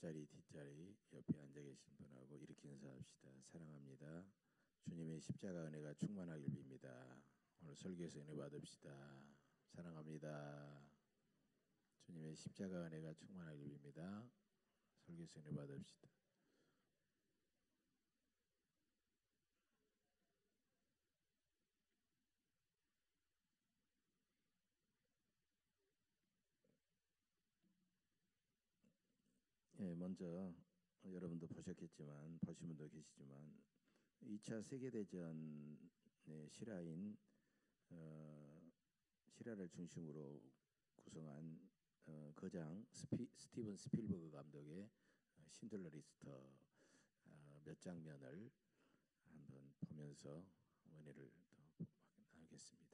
앞자리 뒷자리 옆에 앉아 계신 분하고 이렇게 인사합시다. 사랑합니다. 주님의 십자가 은혜가 충만하길 빕니다. 오늘 설교에서 은혜 받읍시다. 사랑합니다. 주님의 십자가 은혜가 충만하길 빕니다. 설교에서 은혜 받읍시다. 예, 먼저 여러분도 보셨겠지만 보신 분도 계시지만 2차 세계대전의 실화인 실화를 중심으로 구성한 거장 스티븐 스필버그 감독의 신들러 리스트 몇 장면을 한번 보면서 은혜를 더 나누겠습니다.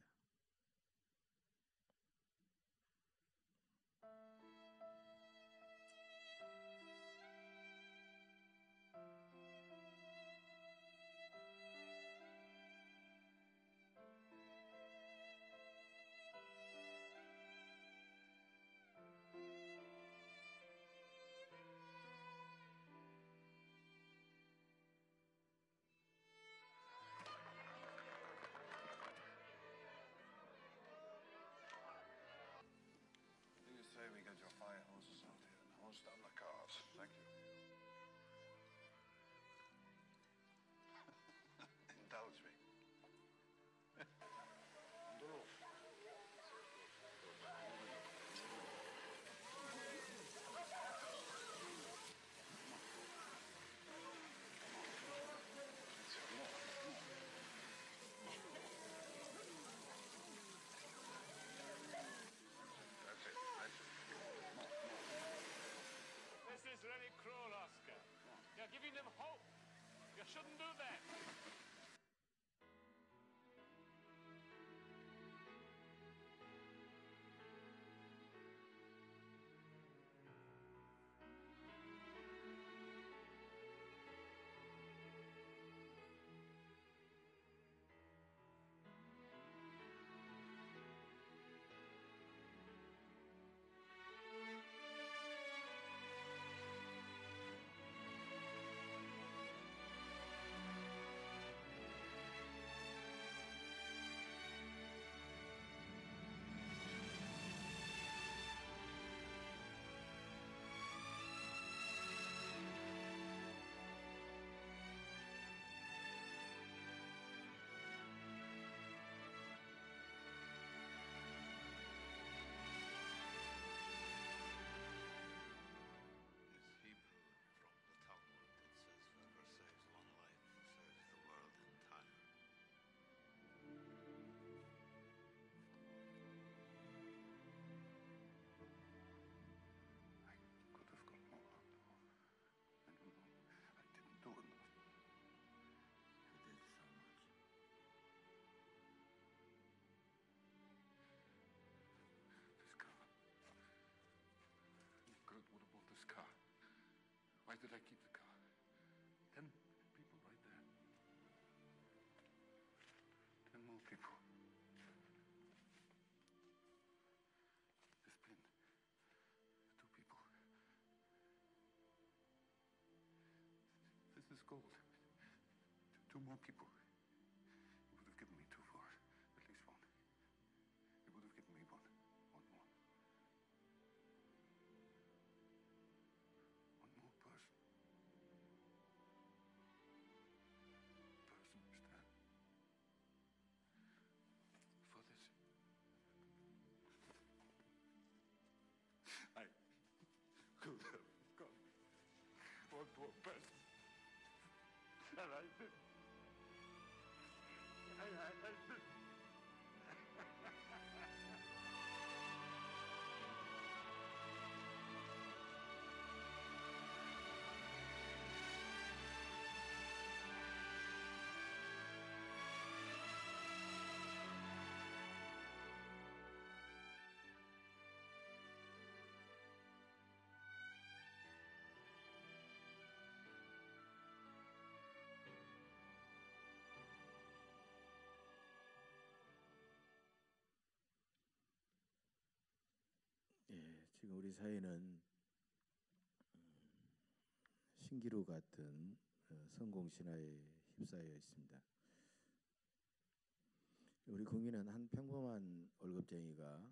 Say we get your fire hoses out here and hose down the cars. Thank you. Indulge me. On the roof. This is really cruel, Oscar. You're giving them hope. You shouldn't do that. Would have bought this car. Why did I keep the car? 10 people right there. 10 more people. This pin. 2 people. This is gold. 2 more people. He would have given me 2 for it. At least 1. He would have given me 1. 1 more. Person. Person stand for this. I could have gone one more person. And I did. I did. 예, 지금 우리 사회는 신기루 같은 성공 신화에 휩싸여 있습니다. 우리 국민은 한 평범한 월급쟁이가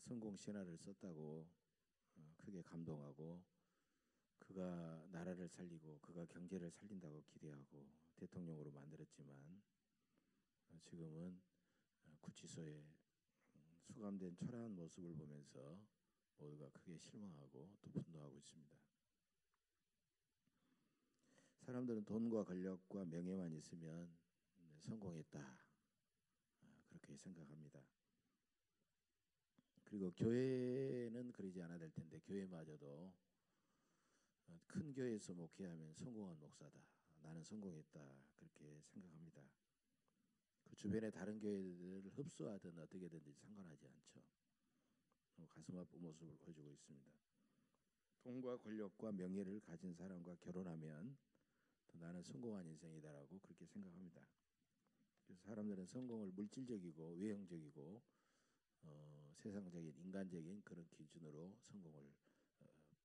성공 신화를 썼다고 크게 감동하고 그가 나라를 살리고 그가 경제를 살린다고 기대하고 대통령으로 만들었지만 지금은 구치소에 수감된 초라한 모습을 보면서 모두가 크게 실망하고 또 분노하고 있습니다. 사람들은 돈과 권력과 명예만 있으면 성공했다 그렇게 생각합니다. 그리고 교회는 그러지 않아야 될 텐데 교회마저도 큰 교회에서 목회하면 성공한 목사다. 나는 성공했다. 그렇게 생각합니다. 그 주변의 다른 교회들을 흡수하든 어떻게든지 상관하지 않죠. 가슴 아픈 모습을 보여주고 있습니다. 돈과 권력과 명예를 가진 사람과 결혼하면 나는 성공한 인생이다라고 그렇게 생각합니다. 그래서 사람들은 성공을 물질적이고 외형적이고 세상적인 인간적인 그런 기준으로 성공을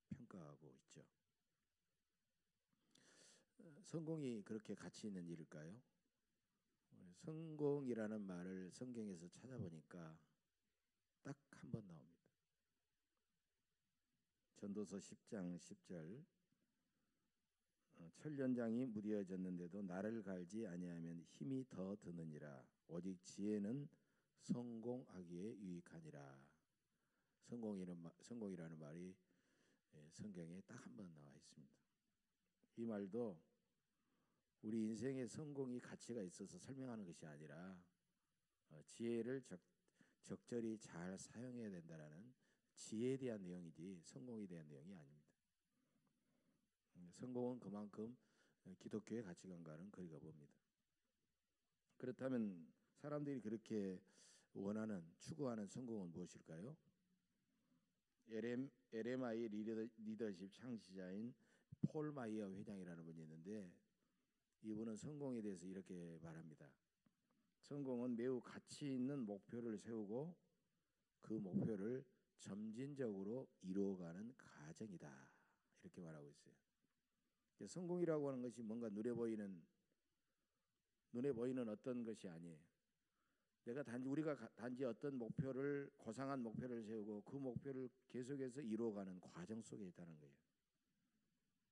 평가하고 있죠. 성공이 그렇게 가치 있는 일일까요? 성공이라는 말을 성경에서 찾아보니까 딱 한 번 나옵니다. 전도서 10장 10절 철련장이 무뎌졌는데도 나를 갈지 아니하면 힘이 더 드느니라. 오직 지혜는 성공하기에 유익하니라. 성공이라는 말이 성경에 딱 한 번 나와 있습니다. 이 말도 우리 인생의 성공이 가치가 있어서 설명하는 것이 아니라 지혜를 적절히 잘 사용해야 된다라는 지혜에 대한 내용이지 성공에 대한 내용이 아닙니다. 성공은 그만큼 기독교의 가치관과는 거리가 멉니다. 그렇다면 사람들이 그렇게 원하는 추구하는 성공은 무엇일까요? LMI 리더십 창시자인 폴 마이어 회장이라는 분이 있는데 이분은 성공에 대해서 이렇게 말합니다. 성공은 매우 가치 있는 목표를 세우고 그 목표를 점진적으로 이루어가는 과정이다. 이렇게 말하고 있어요. 성공이라고 하는 것이 뭔가 눈에 보이는 어떤 것이 아니에요. 우리가 단지 어떤 목표를 고상한 목표를 세우고 그 목표를 계속해서 이루어가는 과정 속에 있다는 거예요.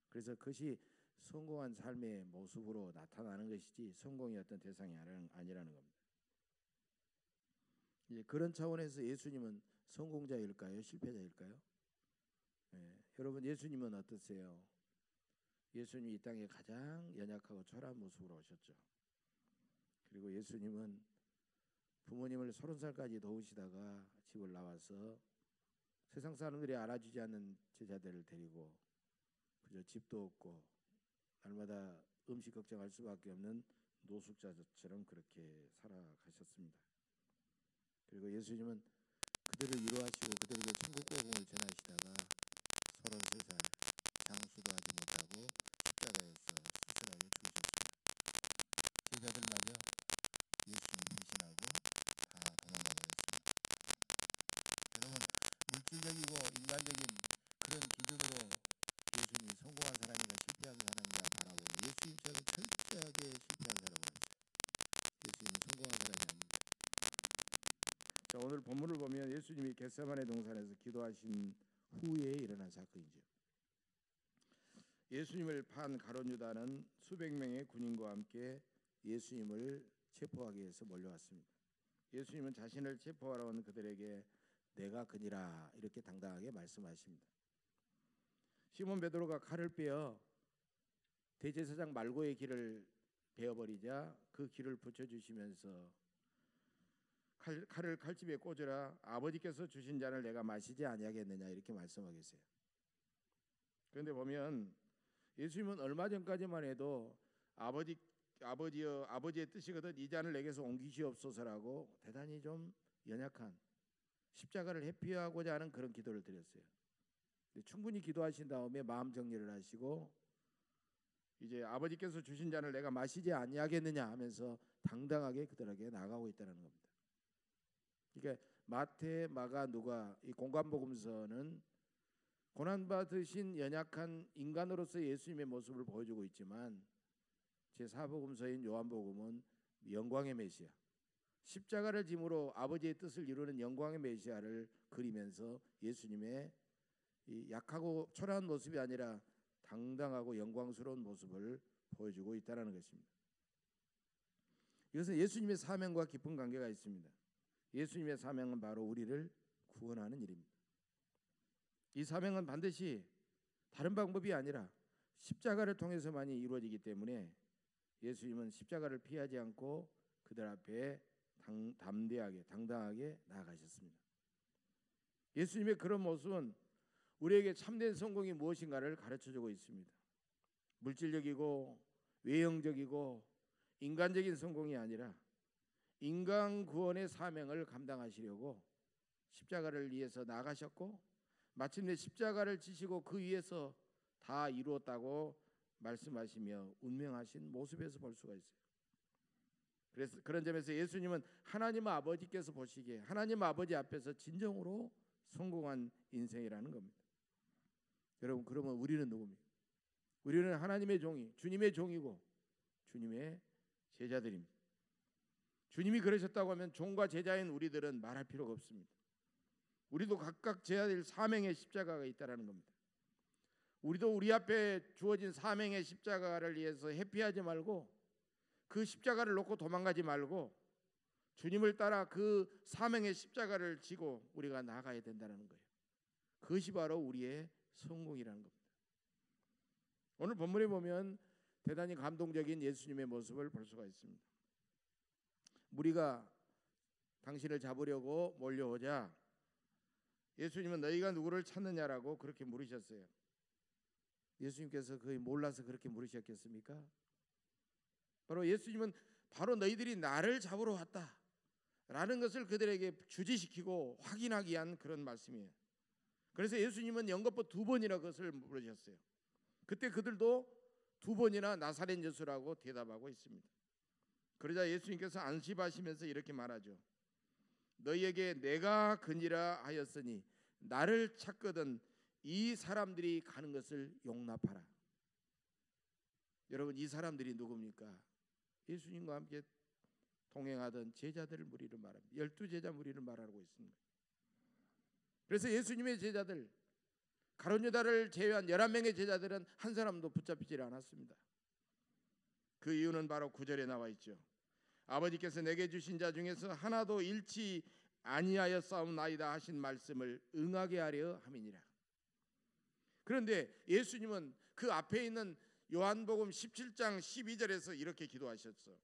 그래서 그것이 성공한 삶의 모습으로 나타나는 것이지 성공이 어떤 대상이 아니라는 겁니다. 그런 차원에서 예수님은 성공자일까요? 실패자일까요? 여러분 예수님은 어떠세요? 예수님이 이 땅에 가장 연약하고 초라한 모습으로 오셨죠. 그리고 예수님은 부모님을 30살까지 도우시다가 집을 나와서 세상 사람들이 알아주지 않는 제자들을 데리고 그저 집도 없고 날마다 음식 걱정할 수밖에 없는 노숙자처럼 그렇게 살아가셨습니다. 그리고 예수님은 그들을 위로하시고 그들에게 천국 복음을 전하시다가 33살 장수도 하지 못하고 십자가에서 수술하여 죽으셨습니다. 제자들마저 예수님 배신하고 다 도망가버렸습니다. 여러분 물질적이고 인간적인 그런 기준으로 예수님이 성공한 사람이나 실패한 사람이나 바라보면 예수님처럼 철저하게 실패한 사람은 예수님은 성공한 사람이 아닙니다. 자, 오늘 본문을 보면 예수님이 겟세마네 동산에서 기도하신 후에 일어난 사건이죠. 예수님을 판 가룟 유다는 수백 명의 군인과 함께 예수님을 체포하기 위해서 몰려왔습니다. 예수님은 자신을 체포하러 온 그들에게 내가 그니라 이렇게 당당하게 말씀하십니다. 시몬 베드로가 칼을 빼어 대제사장 말고의 길을 베어버리자 그 길을 붙여주시면서 칼을 칼집에 꽂으라. 아버지께서 주신 잔을 내가 마시지 아니하겠느냐 이렇게 말씀하고 계세요. 그런데 보면 예수님은 얼마 전까지만 해도 아버지의 뜻이거든 이 잔을 내게서 옮기시옵소서라고 대단히 좀 연약한 십자가를 회피하고자 하는 그런 기도를 드렸어요. 충분히 기도하신 다음에 마음 정리를 하시고 이제 아버지께서 주신 잔을 내가 마시지 아니하겠느냐 하면서 당당하게 그들에게 나가고 있다는 겁니다. 그러니까 마태, 마가, 누가 이 공관복음서는 고난받으신 연약한 인간으로서 예수님의 모습을 보여주고 있지만 제4복음서인 요한복음은 영광의 메시아, 십자가를 짐으로 아버지의 뜻을 이루는 영광의 메시아를 그리면서 예수님의 이 약하고 초라한 모습이 아니라 당당하고 영광스러운 모습을 보여주고 있다는 것입니다. 이것은 예수님의 사명과 깊은 관계가 있습니다. 예수님의 사명은 바로 우리를 구원하는 일입니다. 이 사명은 반드시 다른 방법이 아니라 십자가를 통해서만이 이루어지기 때문에 예수님은 십자가를 피하지 않고 그들 앞에 담대하게 당당하게 나아가셨습니다. 예수님의 그런 모습은 우리에게 참된 성공이 무엇인가를 가르쳐주고 있습니다. 물질적이고 외형적이고 인간적인 성공이 아니라 인간 구원의 사명을 감당하시려고 십자가를 위해서 나가셨고 마침내 십자가를 지시고 그 위에서 다 이루었다고 말씀하시며 운명하신 모습에서 볼 수가 있어요. 그래서 그런 점에서 예수님은 하나님 아버지께서 보시기에 하나님 아버지 앞에서 진정으로 성공한 인생이라는 겁니다. 여러분, 그러면 우리는 누굽니까? 우리는 하나님의 종이 주님의 종이고 주님의 제자들입니다. 주님이 그러셨다고 하면 종과 제자인 우리들은 말할 필요가 없습니다. 우리도 각각 져야 될 사명의 십자가가 있다라는 겁니다. 우리도 우리 앞에 주어진 사명의 십자가를 위해서 회피하지 말고 그 십자가를 놓고 도망가지 말고 주님을 따라 그 사명의 십자가를 지고 우리가 나가야 된다는 거예요. 그것이 바로 우리의 성공이라는 겁니다. 오늘 본문에 보면 대단히 감동적인 예수님의 모습을 볼 수가 있습니다. 무리가 당신을 잡으려고 몰려오자 예수님은 너희가 누구를 찾느냐라고 그렇게 물으셨어요. 예수님께서 거의 몰라서 그렇게 물으셨겠습니까? 바로 예수님은 바로 너희들이 나를 잡으러 왔다라는 것을 그들에게 주지시키고 확인하기 위한 그런 말씀이에요. 그래서 예수님은 연거푸 2번이나 그것을 물으셨어요. 그때 그들도 2번이나 나사렛 예수라고 대답하고 있습니다. 그러자 예수님께서 안심하시면서 이렇게 말하죠. 너희에게 내가 그니라 하였으니 나를 찾거든 이 사람들이 가는 것을 용납하라. 여러분, 이 사람들이 누굽니까? 예수님과 함께 동행하던 제자들 무리를 말합니다. 12제자 무리를 말하고 있습니다. 그래서 예수님의 제자들 가룟 유다를 제외한 11명의 제자들은 한 사람도 붙잡히질 않았습니다. 그 이유는 바로 9절에 나와 있죠. 아버지께서 내게 주신 자 중에서 하나도 잃지 아니하였사옵나이다 하신 말씀을 응하게 하려 함이니라. 그런데 예수님은 그 앞에 있는 요한복음 17장 12절에서 이렇게 기도하셨어.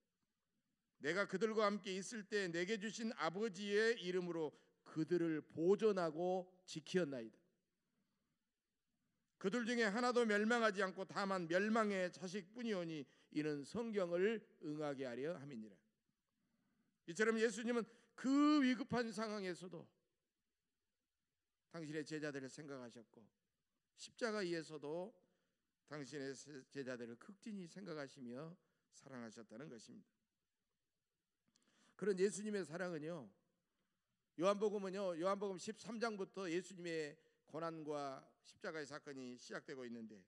내가 그들과 함께 있을 때 내게 주신 아버지의 이름으로 그들을 보존하고 지키었나이다. 그들 중에 하나도 멸망하지 않고 다만 멸망의 자식뿐이오니 이는 성경을 응하게 하려 함이니라. 이처럼 예수님은 그 위급한 상황에서도 당신의 제자들을 생각하셨고 십자가 위에서도 당신의 제자들을 극진히 생각하시며 사랑하셨다는 것입니다. 그런 예수님의 사랑은요, 요한복음 13장부터 예수님의 고난과 십자가의 사건이 시작되고 있는데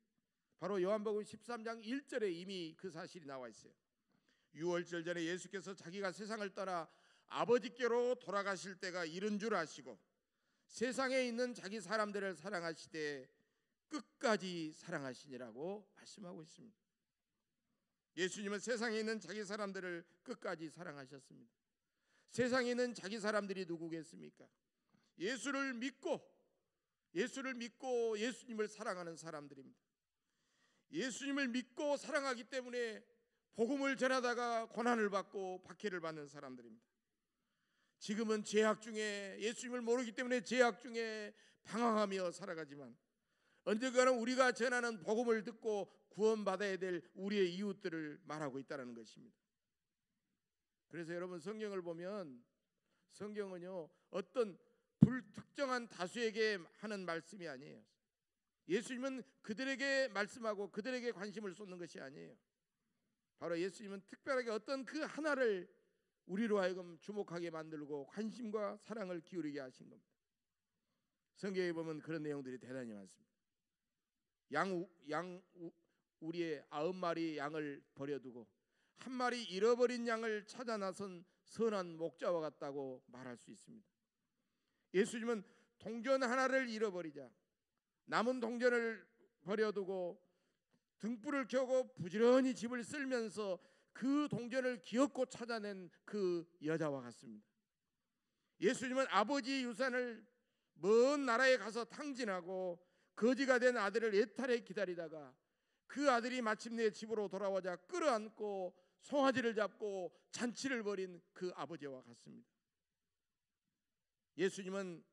바로 요한복음 13장 1절에 이미 그 사실이 나와 있어요. 유월절 전에 예수께서 자기가 세상을 떠나 아버지께로 돌아가실 때가 이른 줄 아시고 세상에 있는 자기 사람들을 사랑하시되 끝까지 사랑하시니라고 말씀하고 있습니다. 예수님은 세상에 있는 자기 사람들을 끝까지 사랑하셨습니다. 세상에 있는 자기 사람들이 누구겠습니까? 예수를 믿고 예수님을 사랑하는 사람들입니다. 예수님을 믿고 사랑하기 때문에 복음을 전하다가 고난을 받고 박해를 받는 사람들입니다. 지금은 죄악 중에 예수님을 모르기 때문에 죄악 중에 방황하며 살아가지만 언젠가는 우리가 전하는 복음을 듣고 구원받아야 될 우리의 이웃들을 말하고 있다는 것입니다. 그래서 여러분, 성경을 보면 성경은요 어떤 불특정한 다수에게 하는 말씀이 아니에요. 예수님은 그들에게 말씀하고 그들에게 관심을 쏟는 것이 아니에요. 바로 예수님은 특별하게 어떤 그 하나를 우리로 하여금 주목하게 만들고 관심과 사랑을 기울이게 하신 겁니다. 성경에 보면 그런 내용들이 대단히 많습니다. 우리의 9마리 양을 버려두고 한 마리 잃어버린 양을 찾아 나선 선한 목자와 같다고 말할 수 있습니다. 예수님은 동전 하나를 잃어버리자 남은 동전을 버려두고 등불을 켜고 부지런히 집을 쓸면서 그 동전을 기어코 찾아낸 그 여자와 같습니다. 예수님은 아버지의 유산을 먼 나라에 가서 탕진하고 거지가 된 아들을 애타게 기다리다가 그 아들이 마침내 집으로 돌아오자 끌어안고 송아지를 잡고 잔치를 벌인 그 아버지와 같습니다. 예수님은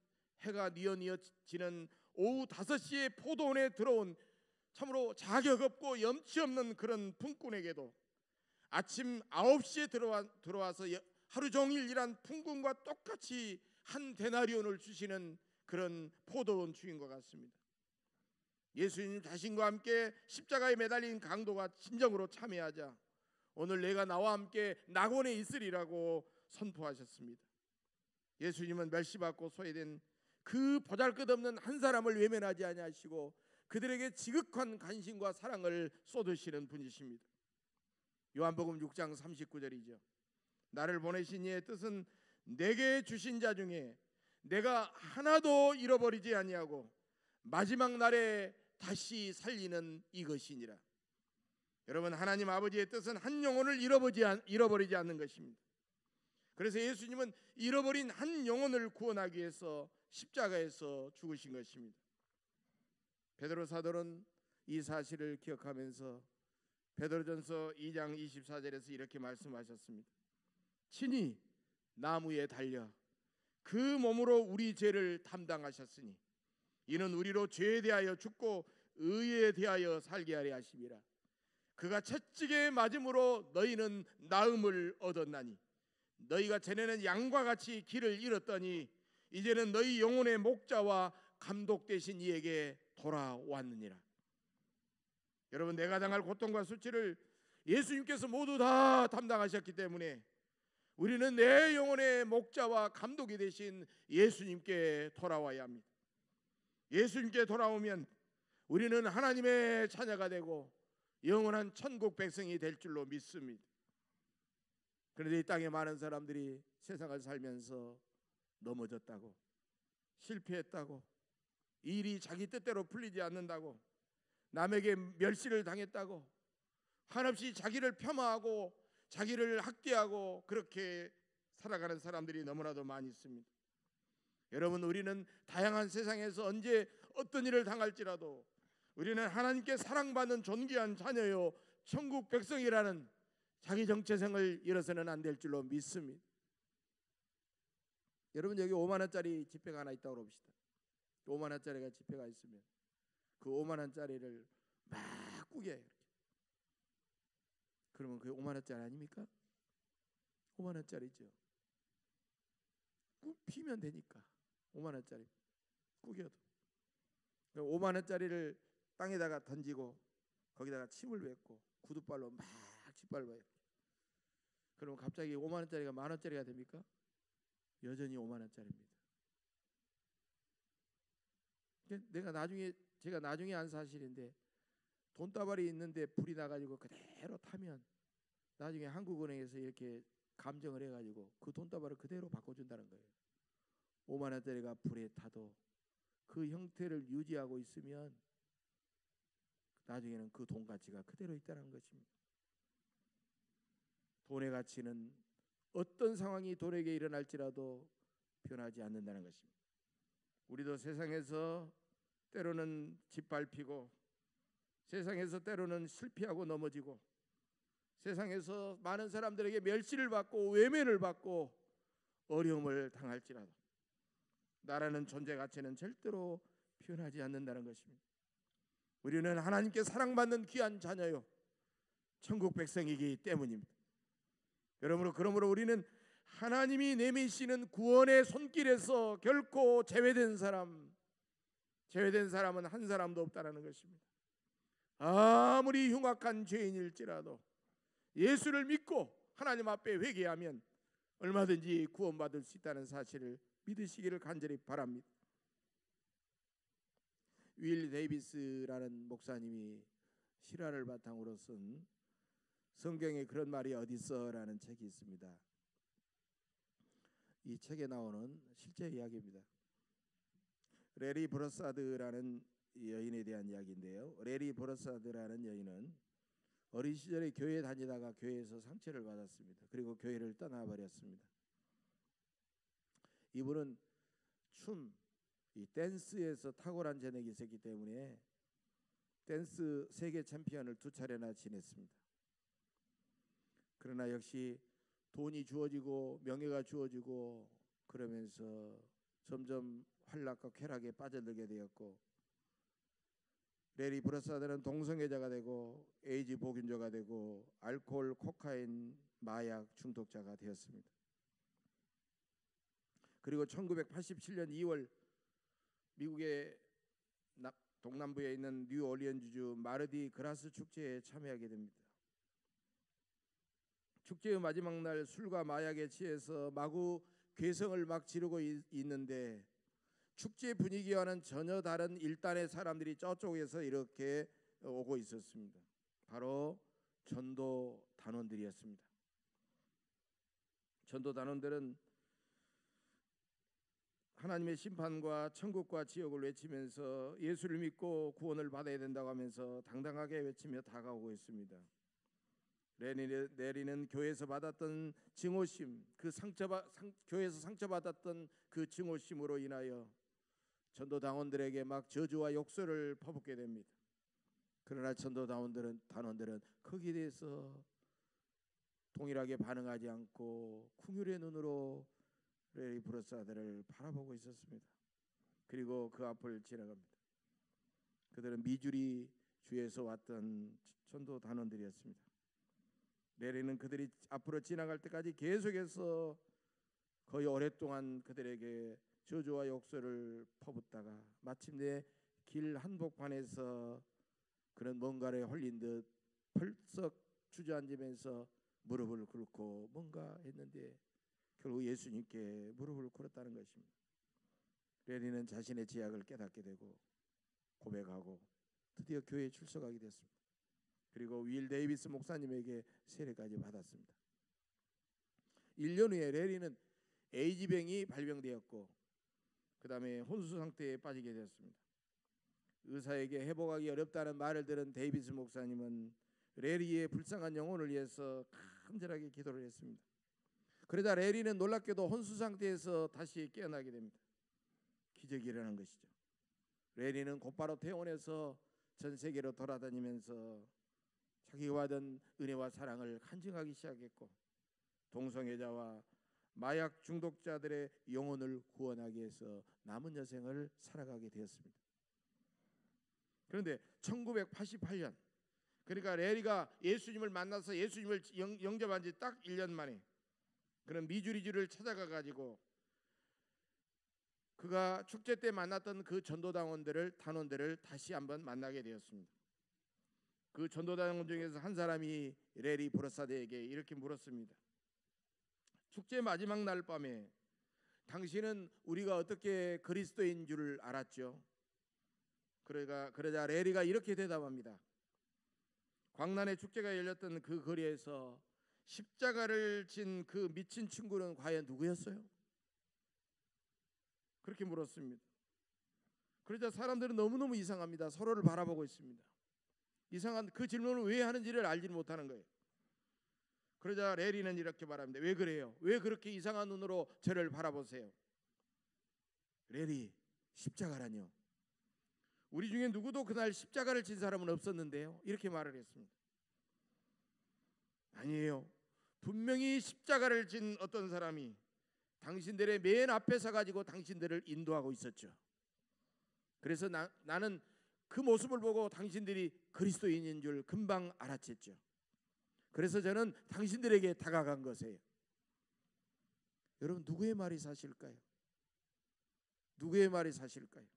해가 뉘어뉘어 지는 오후 5시에 포도원에 들어온 참으로 자격 없고 염치 없는 그런 품꾼에게도 아침 9시에 들어와서 하루 종일 일한 품꾼과 똑같이 한 데나리온을 주시는 그런 포도원 주인과 같습니다. 예수님 자신과 함께 십자가에 매달린 강도가 진정으로 참여하자 오늘 내가 나와 함께 낙원에 있으리라고 선포하셨습니다. 예수님은 멸시받고 소외된 그 보잘것없는 한 사람을 외면하지 아니하시고 그들에게 지극한 관심과 사랑을 쏟으시는 분이십니다. 요한복음 6장 39절이죠. 나를 보내신 이의 뜻은 내게 주신 자 중에 내가 하나도 잃어버리지 아니하고 마지막 날에 다시 살리는 이것이니라. 여러분, 하나님 아버지의 뜻은 한 영혼을 잃어버리지 않는 것입니다. 그래서 예수님은 잃어버린 한 영혼을 구원하기 위해서 십자가에서 죽으신 것입니다. 베드로 사도는 이 사실을 기억하면서 베드로전서 2장 24절에서 이렇게 말씀하셨습니다. 친히 나무에 달려 그 몸으로 우리 죄를 담당하셨으니 이는 우리로 죄에 대하여 죽고 의에 대하여 살게 하려 하심이라. 그가 채찍에 맞음으로 너희는 나음을 얻었나니 너희가 전에는 양과 같이 길을 잃었더니 이제는 너희 영혼의 목자와 감독 되신 이에게 돌아왔느니라. 여러분, 내가 당할 고통과 수치를 예수님께서 모두 다 담당하셨기 때문에 우리는 내 영혼의 목자와 감독이 되신 예수님께 돌아와야 합니다. 예수님께 돌아오면 우리는 하나님의 자녀가 되고 영원한 천국 백성이 될 줄로 믿습니다. 그런데 이 땅에 많은 사람들이 세상을 살면서 넘어졌다고, 실패했다고, 일이 자기 뜻대로 풀리지 않는다고, 남에게 멸시를 당했다고, 한없이 자기를 폄하하고 자기를 학대하고 그렇게 살아가는 사람들이 너무나도 많이 있습니다. 여러분, 우리는 다양한 세상에서 언제 어떤 일을 당할지라도 우리는 하나님께 사랑받는 존귀한 자녀요 천국 백성이라는 자기 정체성을 잃어서는 안 될 줄로 믿습니다. 여러분, 여기 5만 원짜리 지폐가 하나 있다고 봅시다. 5만 원짜리가 지폐가 있으면 그 5만 원짜리를 막 꾸게, 그러면 그게 5만 원짜리 아닙니까? 5만 원짜리죠. 피면 되니까 5만 원짜리 꾸겨도 5만 원짜리를 땅에다가 던지고 거기다가 침을 뱉고 구두발로 막 짓밟아요. 그러면 갑자기 5만 원짜리가 만 원짜리가 됩니까? 여전히 5만 원짜리입니다. 제가 나중에 안 사실인데 돈다발이 있는데 불이 나가지고 그대로 타면 나중에 한국은행에서 이렇게 감정을 해가지고 그 돈다발을 그대로 바꿔준다는 거예요. 5만 원짜리가 불에 타도 그 형태를 유지하고 있으면 나중에는 그 돈 가치가 그대로 있다는 것입니다. 돈의 가치는 어떤 상황이 돈에게 일어날지라도 변하지 않는다는 것입니다. 우리도 세상에서 때로는 짓밟히고 세상에서 때로는 실패하고 넘어지고 세상에서 많은 사람들에게 멸시를 받고 외면을 받고 어려움을 당할지라도 나라는 존재 가치는 절대로 변하지 않는다는 것입니다. 우리는 하나님께 사랑받는 귀한 자녀요 천국 백성이기 때문입니다. 그러므로 우리는 하나님이 내미시는 구원의 손길에서 결코 제외된 사람은 한 사람도 없다는 것입니다. 아무리 흉악한 죄인일지라도 예수를 믿고 하나님 앞에 회개하면 얼마든지 구원받을 수 있다는 사실을 믿으시기를 간절히 바랍니다. 윌 데이비스라는 목사님이 실화를 바탕으로 쓴 성경에 그런 말이 어디 있어라는 책이 있습니다. 이 책에 나오는 실제 이야기입니다. 레리 브로사드라는 여인에 대한 이야기인데요. 레리 브로사드라는 여인은 어린 시절에 교회 다니다가 교회에서 상처를 받았습니다. 그리고 교회를 떠나버렸습니다. 이분은 이 댄스에서 탁월한 재능이 있었기 때문에 댄스 세계 챔피언을 2차례나 지냈습니다. 그러나 역시 돈이 주어지고 명예가 주어지고 그러면서 점점 환락과 쾌락에 빠져들게 되었고, 레리 브로사드는 동성애자가 되고 에이즈 보균자가 되고 알코올, 코카인, 마약 중독자가 되었습니다. 그리고 1987년 2월 미국의 동남부에 있는 뉴올리언즈주 마르디 그라스 축제에 참여하게 됩니다. 축제의 마지막 날 술과 마약에 취해서 마구 괴성을 막 지르고 있는데 축제 분위기와는 전혀 다른 일단의 사람들이 저쪽에서 이렇게 오고 있었습니다. 바로 전도 단원들이었습니다. 전도 단원들은 하나님의 심판과 천국과 지옥을 외치면서 예수를 믿고 구원을 받아야 된다고 하면서 당당하게 외치며 다가오고 있습니다. 레리는 교회에서 받았던 증오심, 교회에서 상처받았던 그 증오심으로 인하여 전도 당원들에게 막 저주와 욕설을 퍼붓게 됩니다. 그러나 전도 단원들은 거기에 대해서 동일하게 반응하지 않고 긍휼의 눈으로 레리 브로사드를 바라보고 있었습니다. 그리고 그 앞을 지나갑니다. 그들은 미주리 주에서 왔던 전도 단원들이었습니다. 레리는 그들이 앞으로 지나갈 때까지 계속해서 거의 오랫동안 그들에게 저주와 욕설을 퍼붓다가 마침내 길 한복판에서 그런 뭔가에 홀린 듯 펄썩 주저앉으면서 무릎을 꿇고 뭔가 했는데 결국 예수님께 무릎을 꿇었다는 것입니다. 레리는 자신의 죄악을 깨닫게 되고 고백하고 드디어 교회에 출석하게 됐습니다. 그리고 윌 데이비스 목사님에게 세례까지 받았습니다. 1년 후에 레리는 에이즈병이 발병되었고 그 다음에 혼수 상태에 빠지게 되었습니다. 의사에게 회복하기 어렵다는 말을 들은 데이비스 목사님은 레리의 불쌍한 영혼을 위해서 간절하게 기도를 했습니다. 그러자 레리는 놀랍게도 혼수 상태에서 다시 깨어나게 됩니다. 기적이 일어난 것이죠. 레리는 곧바로 퇴원해서 전 세계로 돌아다니면서 자기가 받은 은혜와 사랑을 간증하기 시작했고 동성애자와 마약 중독자들의 영혼을 구원하기 위해서 남은 여생을 살아가게 되었습니다. 그런데 1988년, 그러니까 레리가 예수님을 만나서 예수님을 영접한 지 딱 1년 만에 그런 미주리주를 찾아가 가지고 그가 축제 때 만났던 그 전도단원들을 다시 한번 만나게 되었습니다. 그 전도단원 중에서 한 사람이 레리 브로사드에게 이렇게 물었습니다. 축제 마지막 날 밤에 당신은 우리가 어떻게 그리스도인 줄 알았죠? 그러자 레리가 이렇게 대답합니다. 광란의 축제가 열렸던 그 거리에서 십자가를 진 그 미친 친구는 과연 누구였어요? 그렇게 물었습니다. 그러자 사람들은 너무너무 이상합니다. 서로를 바라보고 있습니다. 이상한 그 질문을 왜 하는지를 알지 못하는 거예요. 그러자 레리는 이렇게 말합니다. 왜 그래요? 왜 그렇게 이상한 눈으로 저를 바라보세요? 레리, 십자가라뇨? 우리 중에 누구도 그날 십자가를 진 사람은 없었는데요. 이렇게 말을 했습니다. 아니에요. 분명히 십자가를 진 어떤 사람이 당신들의 맨 앞에 서가지고 당신들을 인도하고 있었죠. 그래서 나는 그 모습을 보고 당신들이 그리스도인인 줄 금방 알아챘죠. 그래서 저는 당신들에게 다가간 것이에요. 여러분, 누구의 말이 사실일까요? 누구의 말이 사실일까요?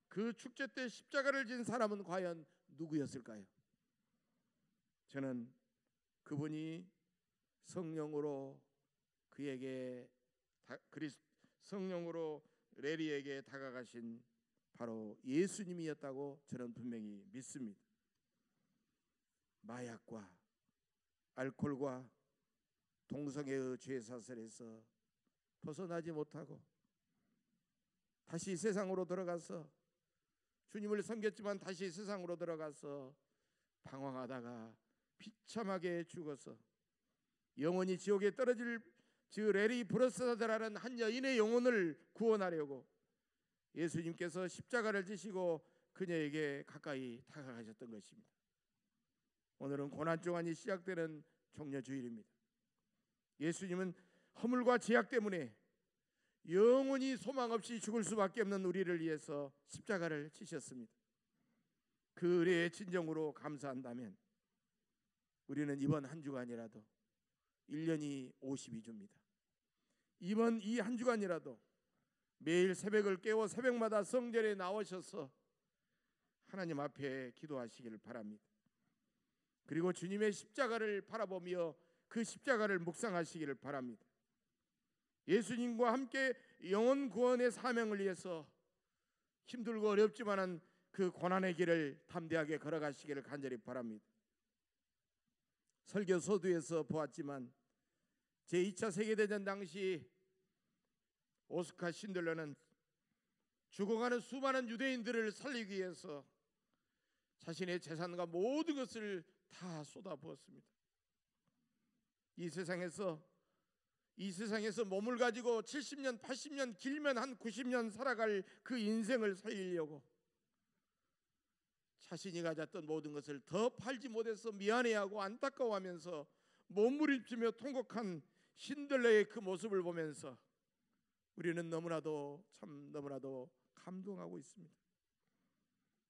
그 축제 때 십자가를 진 사람은 과연 누구였을까요? 저는 그분이 성령으로 그에게 성령으로 레리에게 다가가신 바로 예수님이었다고 저는 분명히 믿습니다. 마약과 알코올과 동성애의 죄사슬에서 벗어나지 못하고 다시 세상으로 들어가서 주님을 섬겼지만 다시 세상으로 들어가서 방황하다가 비참하게 죽어서 영원히 지옥에 떨어질 레리 브로스다라는 한 여인의 영혼을 구원하려고 예수님께서 십자가를 지시고 그녀에게 가까이 다가가셨던 것입니다. 오늘은 고난주간이 시작되는 종려주일입니다. 예수님은 허물과 죄악 때문에 영원히 소망 없이 죽을 수밖에 없는 우리를 위해서 십자가를 지셨습니다. 그 은혜의 진정으로 감사한다면 우리는 이번 한 주간이라도 1년이 52주입니다. 이번 이 한 주간이라도 매일 새벽을 깨워 새벽마다 성전에 나오셔서 하나님 앞에 기도하시기를 바랍니다. 그리고 주님의 십자가를 바라보며 그 십자가를 묵상하시기를 바랍니다. 예수님과 함께 영혼 구원의 사명을 위해서 힘들고 어렵지만은 그 고난의 길을 담대하게 걸어가시기를 간절히 바랍니다. 설교 서두에서 보았지만 제2차 세계대전 당시 오스카 신들러는 죽어가는 수많은 유대인들을 살리기 위해서 자신의 재산과 모든 것을 다 쏟아부었습니다. 이 세상에서 몸을 가지고 70년, 80년, 길면 한 90년 살아갈 그 인생을 살리려고 자신이 가졌던 모든 것을 더 팔지 못해서 미안해하고 안타까워하면서 몸부림치며 통곡한 신들러의 그 모습을 보면서 우리는 너무나도 감동하고 있습니다.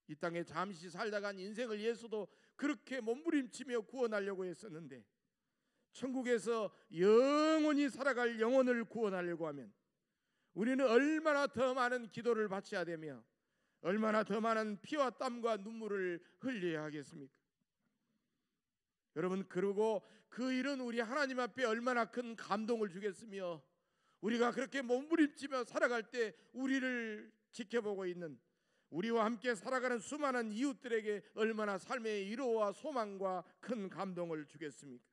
이 땅에 잠시 살다간 인생을 위해서도 그렇게 몸부림치며 구원하려고 했었는데 천국에서 영원히 살아갈 영혼을 구원하려고 하면 우리는 얼마나 더 많은 기도를 바쳐야 되며 얼마나 더 많은 피와 땀과 눈물을 흘려야 하겠습니까? 여러분, 그리고 그 일은 우리 하나님 앞에 얼마나 큰 감동을 주겠으며 우리가 그렇게 몸부림치며 살아갈 때 우리를 지켜보고 있는 우리와 함께 살아가는 수많은 이웃들에게 얼마나 삶의 위로와 소망과 큰 감동을 주겠습니까?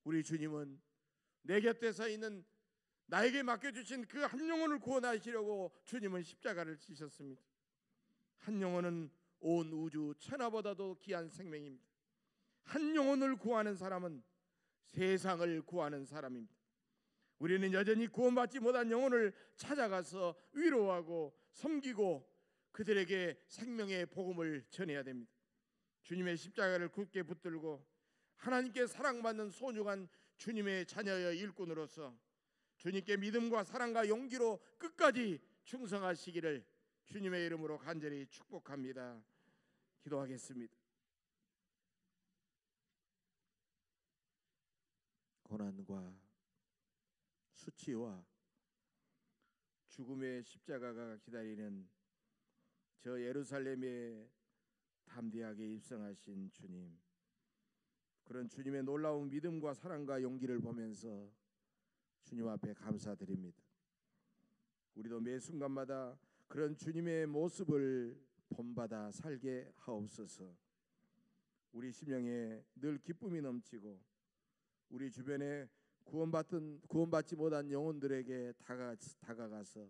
우리 주님은 내 곁에 서 있는 나에게 맡겨주신 그 한 영혼을 구원하시려고 주님은 십자가를 지셨습니다. 한 영혼은 온 우주 천하보다도 귀한 생명입니다. 한 영혼을 구하는 사람은 세상을 구하는 사람입니다. 우리는 여전히 구원받지 못한 영혼을 찾아가서 위로하고 섬기고 그들에게 생명의 복음을 전해야 됩니다. 주님의 십자가를 굳게 붙들고 하나님께 사랑받는 소중한 주님의 자녀의 일꾼으로서 주님께 믿음과 사랑과 용기로 끝까지 충성하시기를 주님의 이름으로 간절히 축복합니다. 기도하겠습니다. 고난과 수치와 죽음의 십자가가 기다리는 저 예루살렘에 담대하게 입성하신 주님, 그런 주님의 놀라운 믿음과 사랑과 용기를 보면서 주님 앞에 감사드립니다. 우리도 매 순간마다 그런 주님의 모습을 본받아 살게 하옵소서. 우리 심령에 늘 기쁨이 넘치고 우리 주변에 구원받지 못한 영혼들에게 다가가서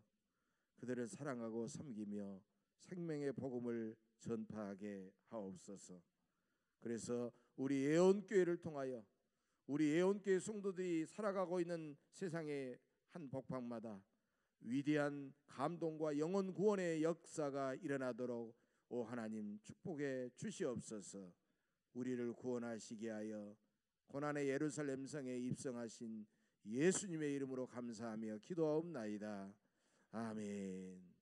그들을 사랑하고 섬기며 생명의 복음을 전파하게 하옵소서. 그래서 우리 예언교회를 통하여 우리 예언교회 성도들이 살아가고 있는 세상의 한 복방마다 위대한 감동과 영혼 구원의 역사가 일어나도록 오 하나님 축복해 주시옵소서. 우리를 구원하시게 하여 고난의 예루살렘 성에 입성하신 예수님의 이름으로 감사하며 기도하옵나이다. 아멘.